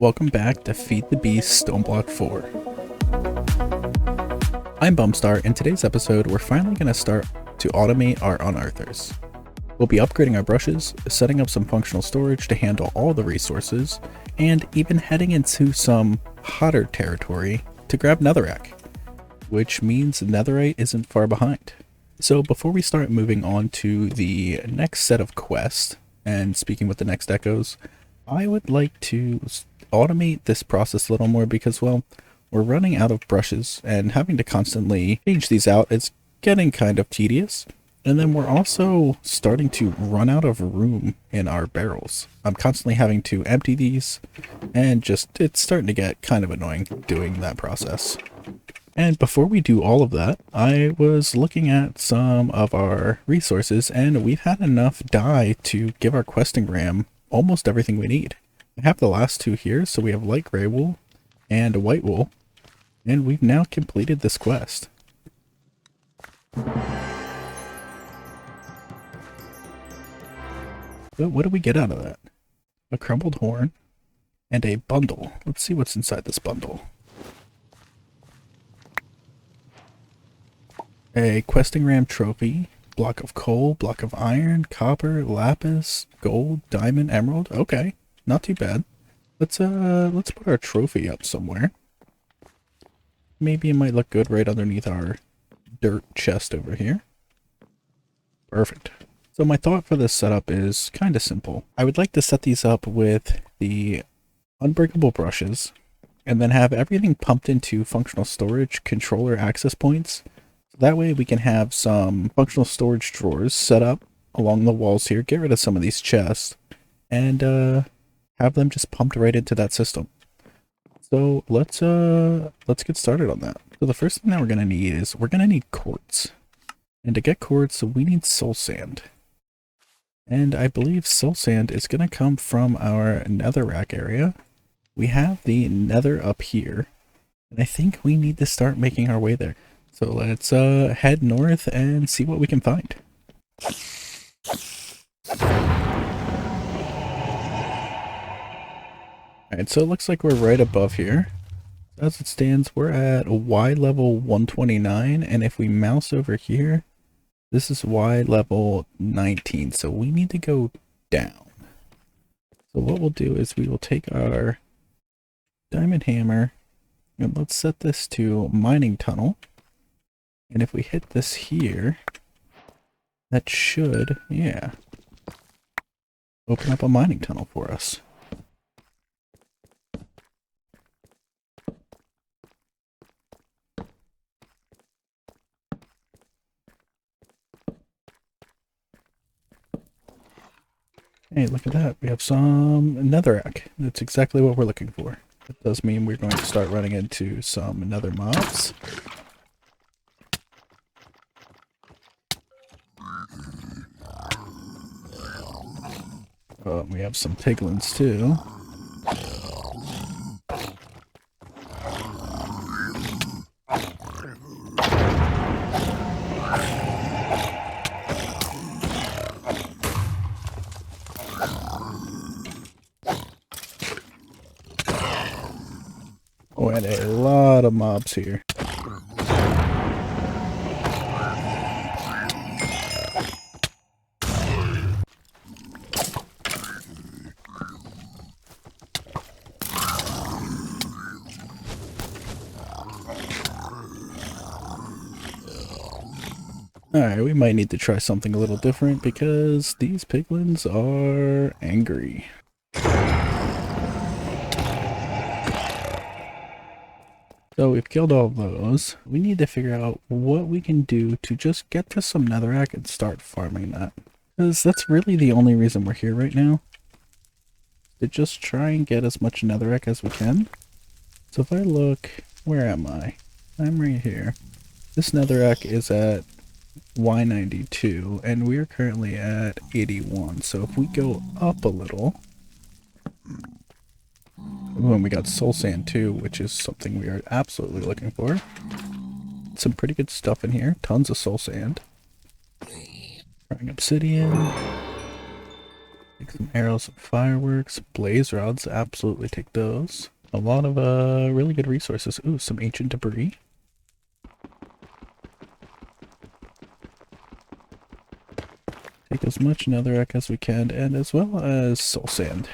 Welcome back to FTB Stoneblock 4. I'm Bumstar. In today's episode, we're finally going to start to automate our Unearthers. We'll be upgrading our brushes, setting up some functional storage to handle all the resources, and even heading into some hotter territory to grab Netherrack, which means Netherite isn't far behind. So before we start moving on to the next set of quests, and speaking with the next echoes, I would like to automate this process a little more because, well, we're running out of brushes and having to constantly change these out is getting kind of tedious. And then we're also starting to run out of room in our barrels. I'm constantly having to empty these and it's starting to get kind of annoying doing that process. And before we do all of that, I was looking at some of our resources and we've had enough dye to give our questing ram almost everything we need. I have the last two here, so we have light gray wool and white wool, and we've now completed this quest. But what do we get out of that? A crumbled horn and a bundle. Let's see what's inside this bundle. A questing ram trophy, block of coal, block of iron, copper, lapis, gold, diamond, emerald. Okay, not too bad. Let's put our trophy up somewhere. Maybe it might look good right underneath our dirt chest over here. Perfect. So my thought for this setup is kind of simple. I would like to set these up with the unbreakable brushes and then have everything pumped into functional storage controller access points. That way we can have some functional storage drawers set up along the walls here, get rid of some of these chests, and have them just pumped right into that system. So let's get started on that. So the first thing that we're gonna need is we're gonna need quartz. And to get quartz, we need soul sand. And I believe soul sand is gonna come from our netherrack area. We have the nether up here, and I think we need to start making our way there. So let's head north and see what we can find. Alright, so it looks like we're right above here. As it stands, we're at Y level 129, and if we mouse over here, this is Y level 19, so we need to go down. So what we'll do is we will take our diamond hammer, and let's set this to mining tunnel. And if we hit this here, that should, yeah, open up a mining tunnel for us. Hey, look at that. We have some netherrack. That's exactly what we're looking for. That does mean we're going to start running into some nether mobs. We have some piglins too. Oh, and a lot of mobs here. Alright, we might need to try something a little different because these piglins are angry. So we've killed all of those. We need to figure out what we can do to just get to some netherrack and start farming that. Because that's really the only reason we're here right now. To just try and get as much netherrack as we can. So if I look, where am I? I'm right here. This netherrack is at Y92 and we're currently at 81. So if we go up a little, and we got soul sand too, which is something we are absolutely looking for. Some pretty good stuff in here. Tons of soul sand. Trying obsidian. some arrows and fireworks, blaze rods, absolutely take those. A lot of really good resources. Ooh, some ancient debris. Take as much netherrack as we can, and as well as soul sand.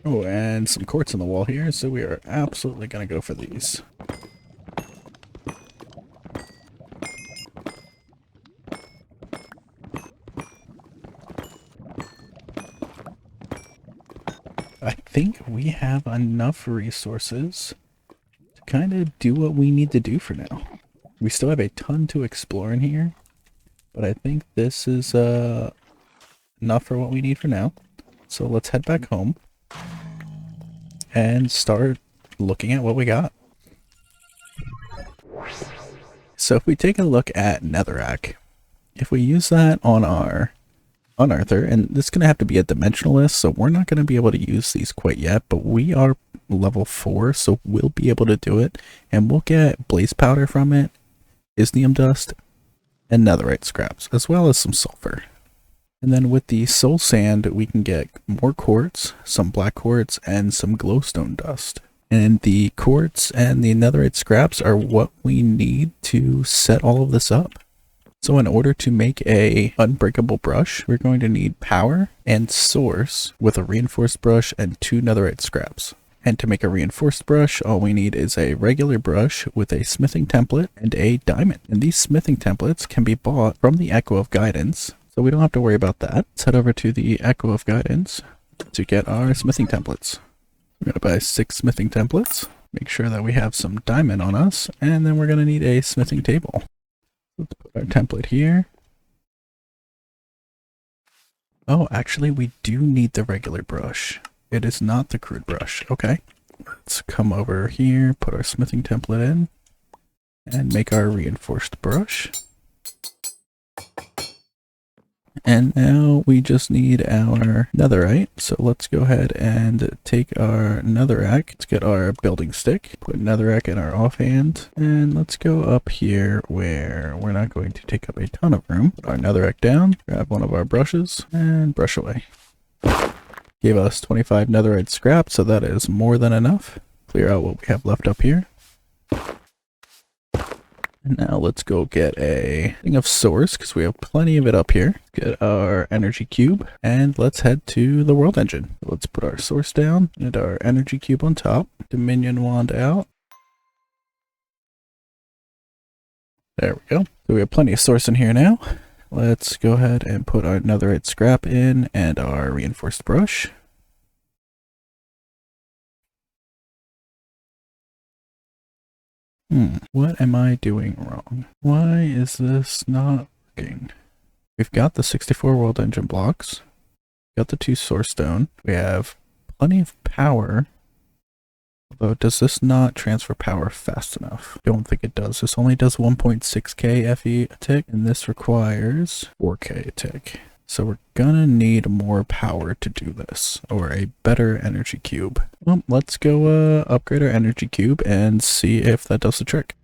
Oh, and some quartz on the wall here, so we are absolutely gonna go for these. I think we have enough resources to kind of do what we need to do for now. We still have a ton to explore in here, but I think this is enough for what we need for now. So let's head back home and start looking at what we got. So if we take a look at Netherrack, if we use that on our Unearther, and this is going to have to be a dimensional list, so we're not going to be able to use these quite yet, but we are level 4, so we'll be able to do it, and we'll get blaze powder from it, isnium dust, and netherite scraps, as well as some sulfur. And then with the soul sand, we can get more quartz, some black quartz, and some glowstone dust. And the quartz and the netherite scraps are what we need to set all of this up. So in order to make a unbreakable brush, we're going to need power and source with a reinforced brush and 2 netherite scraps. And to make a reinforced brush, all we need is a regular brush with a smithing template and a diamond. And these smithing templates can be bought from the Echo of Guidance, so we don't have to worry about that. Let's head over to the Echo of Guidance to get our smithing templates. We're going to buy 6 smithing templates, make sure that we have some diamond on us, and then we're going to need a smithing table. Let's put our template here. Oh, actually we do need the regular brush. It is not the crude brush. Okay. Let's come over here, put our smithing template in, and make our reinforced brush. And now we just need our netherite. So let's go ahead and take our netherrack. Let's get our building stick, put netherrack in our offhand, and let's go up here where we're not going to take up a ton of room. Put our netherrack down, grab one of our brushes, and brush away. Gave us 25 netherite scrap, so that is more than enough. Clear out what we have left up here. And now let's go get a thing of source, because we have plenty of it up here. Get our energy cube, and let's head to the world engine. Let's put our source down, and our energy cube on top. Dominion wand out. There we go. So we have plenty of source in here now. Let's go ahead and put our netherite scrap in, and our reinforced brush. What am I doing wrong? Why is this not working? We've got the 64 world engine blocks. Got the 2 source stone. We have plenty of power. Although, does this not transfer power fast enough? Don't think it does. This only does 1.6k FE a tick, and this requires 4k a tick. So we're gonna need more power to do this, or a better energy cube. Well, let's go upgrade our energy cube and see if that does the trick.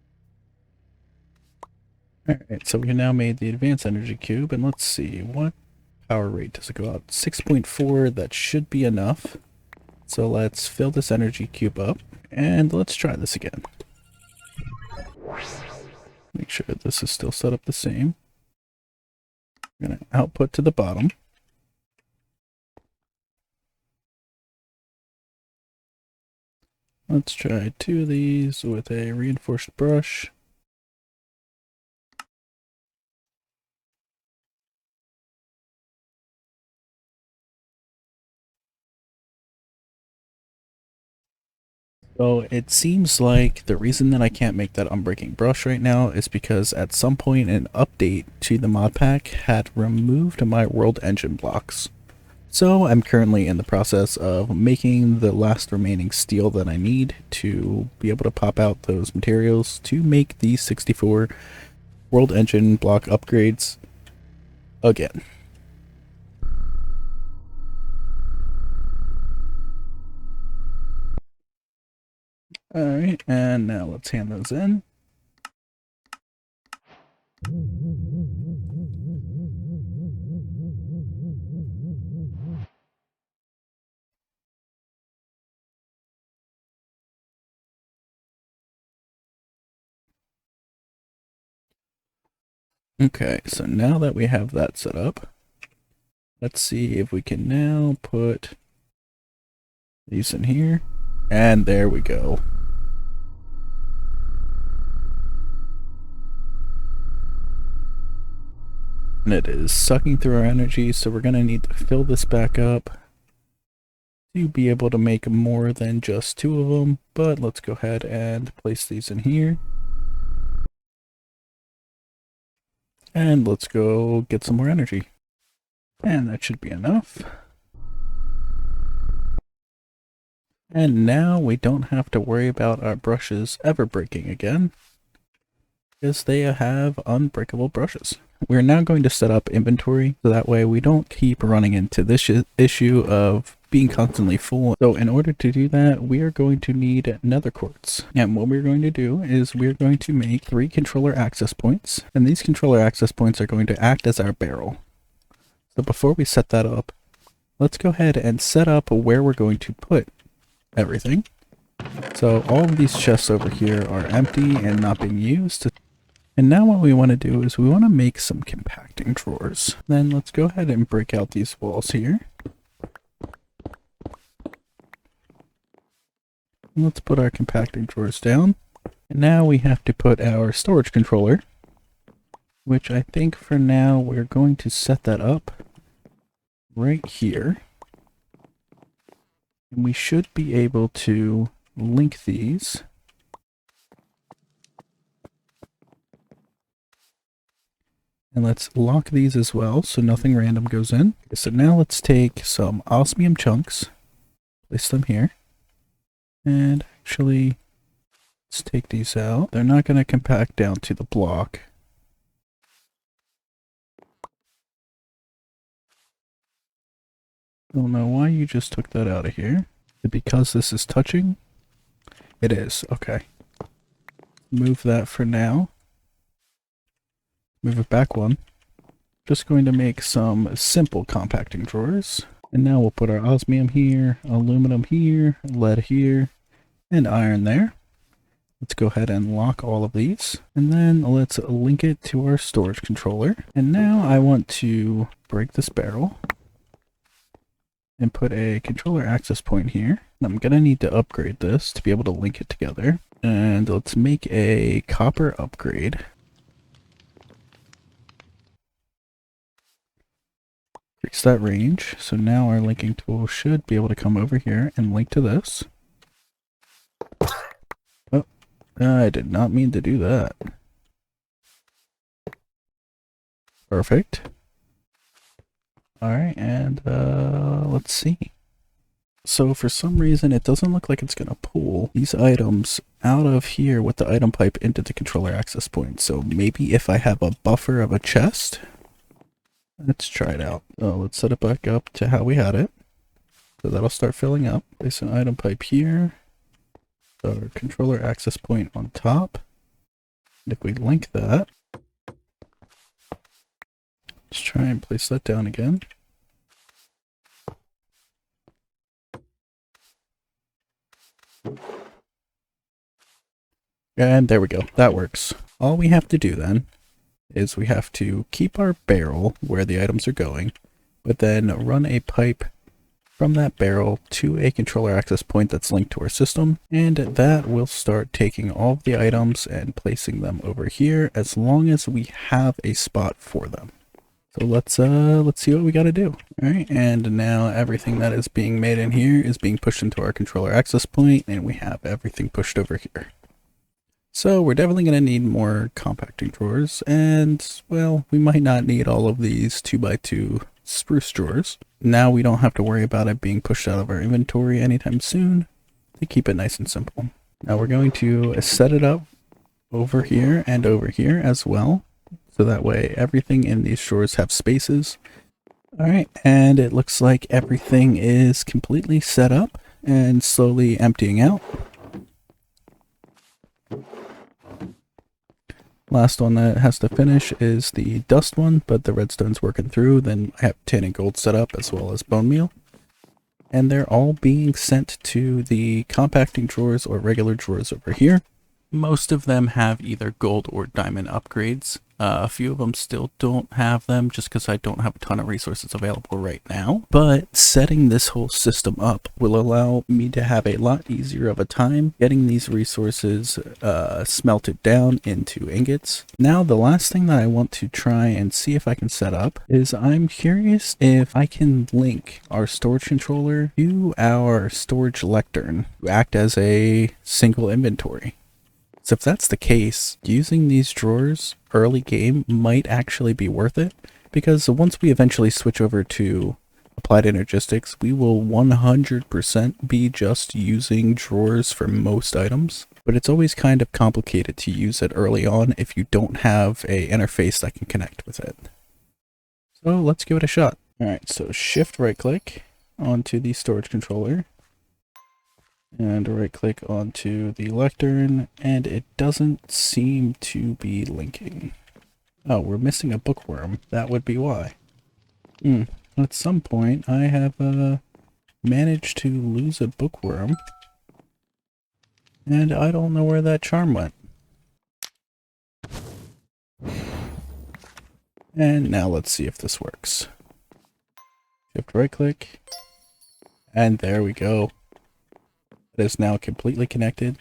Alright, so we now made the advanced energy cube, and let's see, what power rate does it go out? 6.4, that should be enough. So let's fill this energy cube up, and let's try this again. Make sure this is still set up the same. I'm going to output to the bottom. Let's try 2 of these with a reinforced brush. So it seems like the reason that I can't make that Unbreaking Brush right now is because at some point an update to the mod pack had removed my world engine blocks. So I'm currently in the process of making the last remaining steel that I need to be able to pop out those materials to make these 64 world engine block upgrades again. Alright, and now let's hand those in. Okay, so now that we have that set up, let's see if we can now put these in here. And there we go. And it is sucking through our energy, so we're going to need to fill this back up to be able to make more than just 2 of them. But let's go ahead and place these in here. And let's go get some more energy. And that should be enough. And now we don't have to worry about our brushes ever breaking again, because they have unbreakable brushes. We're now going to set up inventory, so that way we don't keep running into this issue of being constantly full. So in order to do that, we are going to need nether quartz. And what we're going to do is we're going to make 3 controller access points, and these controller access points are going to act as our barrel. So before we set that up, let's go ahead and set up where we're going to put everything. So all of these chests over here are empty and not being used. And now what we want to do is we want to make some compacting drawers. Then let's go ahead and break out these walls here. Let's put our compacting drawers down. And now we have to put our storage controller, which I think for now we're going to set that up right here. And we should be able to link these. And let's lock these as well so nothing random goes in. Okay, so now let's take some osmium chunks, place them here. And actually, let's take these out. They're not going to compact down to the block. Don't know why you just took that out of here. Because this is touching? It is. Okay. Move that for now. Move it back one. Just going to make some simple compacting drawers. And now we'll put our osmium here, aluminum here, lead here, and iron there. Let's go ahead and lock all of these. And then let's link it to our storage controller. And now I want to break this barrel and put a controller access point here. I'm going to need to upgrade this to be able to link it together. And let's make a copper upgrade. Increase that range. So now our linking tool should be able to come over here and link to this. Oh, I did not mean to do that. Perfect. Alright, and let's see. So for some reason it doesn't look like it's going to pull these items out of here with the item pipe into the controller access point. So maybe if I have a buffer of a chest. Let's try it out. Oh, let's set it back up to how we had it. So that'll start filling up. Place an item pipe here. Our controller access point on top. And if we link that, let's try and place that down again. And there we go. That works. All we have to do then is we have to keep our barrel where the items are going, but then run a pipe from that barrel to a controller access point that's linked to our system, and that will start taking all of the items and placing them over here as long as we have a spot for them. So let's see what we got to do. All right, and now everything that is being made in here is being pushed into our controller access point, and we have everything pushed over here. So we're definitely going to need more compacting drawers, and well, we might not need all of these 2x2 spruce drawers. Now we don't have to worry about it being pushed out of our inventory anytime soon, to keep it nice and simple. Now we're going to set it up over here and over here as well, so that way everything in these drawers have spaces. Alright, and it looks like everything is completely set up and slowly emptying out. Last one that has to finish is the dust one, but the redstone's working through. Then I have tin and gold set up as well as bone meal. And they're all being sent to the compacting drawers or regular drawers over here. Most of them have either gold or diamond upgrades. A few of them still don't have them just because I don't have a ton of resources available right now. But setting this whole system up will allow me to have a lot easier of a time getting these resources smelted down into ingots. Now, the last thing that I want to try and see if I can set up is I'm curious if I can link our storage controller to our storage lectern to act as a single inventory. So if that's the case, using these drawers early game might actually be worth it, because once we eventually switch over to applied energistics, we will 100% be just using drawers for most items. But it's always kind of complicated to use it early on if you don't have a interface that can connect with it. So let's give it a shot. Alright, so shift right click onto the storage controller. And right click onto the lectern, and it doesn't seem to be linking. Oh, we're missing a bookworm. That would be why. At some point, I have managed to lose a bookworm, and I don't know where that charm went. And now let's see if this works. Shift right click, and there we go. It is now completely connected.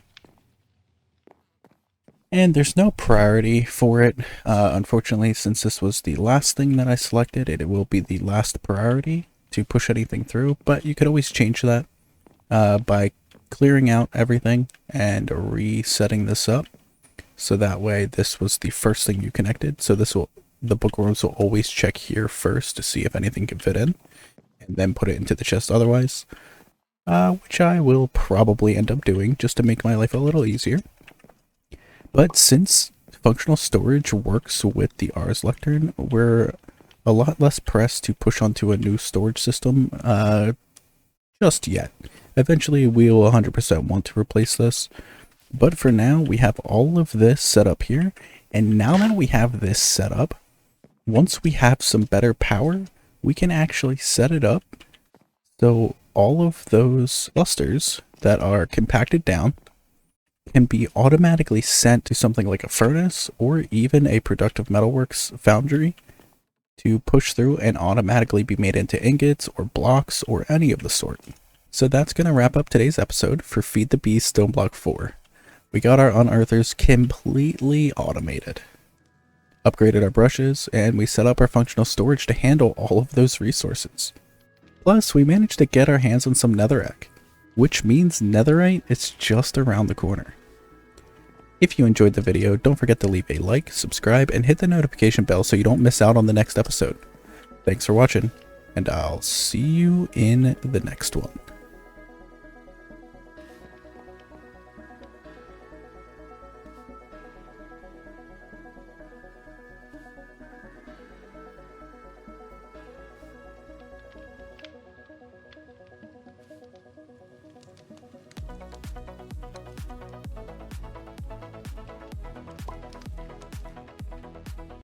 And there's no priority for it. Unfortunately, since this was the last thing that I selected, it will be the last priority to push anything through. But you could always change that by clearing out everything and resetting this up. So that way this was the first thing you connected. So the bookworms will always check here first to see if anything can fit in, and then put it into the chest otherwise. Which I will probably end up doing just to make my life a little easier. But since functional storage works with the Rs lectern, we're a lot less pressed to push onto a new storage system just yet. Eventually we'll 100% want to replace this, but for now we have all of this set up here, and now that we have this set up, once we have some better power, we can actually set it up so all of those clusters that are compacted down can be automatically sent to something like a furnace or even a productive metalworks foundry to push through and automatically be made into ingots or blocks or any of the sort. So that's going to wrap up today's episode for FTB Stoneblock 4. We got our Unearthers completely automated, upgraded our brushes, and we set up our functional storage to handle all of those resources. Plus, we managed to get our hands on some netherrack, which means netherite is just around the corner. If you enjoyed the video, don't forget to leave a like, subscribe, and hit the notification bell so you don't miss out on the next episode. Thanks for watching, and I'll see you in the next one.